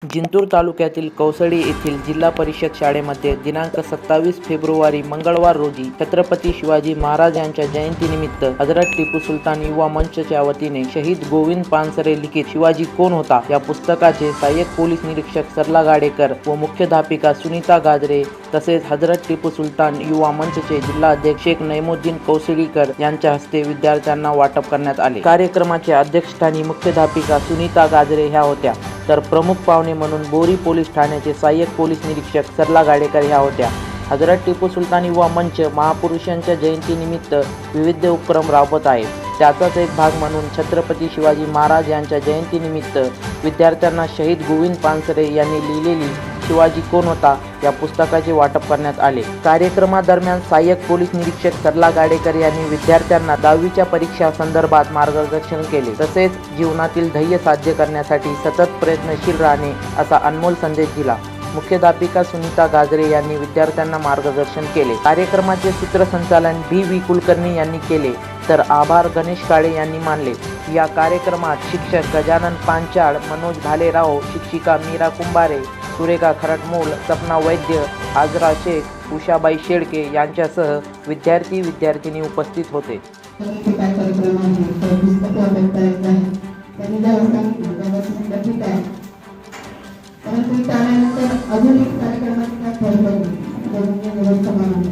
जिंतूर तालुक्यातील कौसडी येथील जिल्हा परिषद शाळेमध्ये दिनांक 27 फेब्रुवारी मंगळवार रोजी छत्रपती शिवाजी महाराज यांच्या जयंतीनिमित्त हजरत टिपू सुलतान युवा मंचच्या वतीने शहीद गोविंद पानसरे लिखित शिवाजी कोण होता या पुस्तकाचे सहाय्यक पोलीस निरीक्षक सरला गाडेकर व मुख्याध्यापिका सुनीता गाजरे तसेच हजरत टिपू सुलतान युवा मंचचे जिल्हा अध्यक्ष शेख नईमुद्दीन कौसडीकर यांच्या हस्ते विद्यार्थ्यांना वाटप करण्यात आले। कार्यक्रमाच्या अध्यक्षस्थानी मुख्याध्यापिका सुनीता गाजरे ह्या होत्या, तर प्रमुख पाहुणे म्हणून बोरी पोलीस ठाण्याचे सहाय्यक पोलीस निरीक्षक सरला गाडेकर ह्या होत्या। हजरत टिपू सुलतान युवा मंच महापुरुषांच्या जयंतीनिमित्त विविध उपक्रम राबवत आहे। त्याचाच एक भाग म्हणून छत्रपती शिवाजी महाराज यांच्या जयंतीनिमित्त विद्यार्थ्यांना शहीद गोविंद पानसरे यांनी लिहिलेली शिवाजी कोण होता या पुस्तकाचे वाटप करण्यात आले। कार्यक्रमादरम्यान सहाय्यक पोलीस निरीक्षक सरला गाडेकर यांनी विद्यार्थ्यांना 10वीच्या परीक्षा संदर्भात मार्गदर्शन केले, तसेच जीवनातील ध्येय साध्य करण्यासाठी सतत प्रयत्नशील राहणे असा अनमोल संदेश दिला। मुख्याध्यापिका सुनीता गाजरे यांनी विद्यार्थ्यांना मार्गदर्शन केले। कार्यक्रमाचे सूत्रसंचालन डी.व्ही. कुलकर्णी यांनी केले, तर आभार गणेश काळे यांनी मानले। या कार्यक्रमात शिक्षक गजानन पांचाळ, मनोज भालेराव, शिक्षिका मीरा कुंभारे, सुरेखा खरटमोल, सपना वैद्य, हाजरा शेख, उषाबाई शेळके यांच्यासह विद्यार्थी-विद्यार्थिनी उपस्थित होते। परंतु त्यानंतर अजून एक कार्यक्रमाची काय ठरवली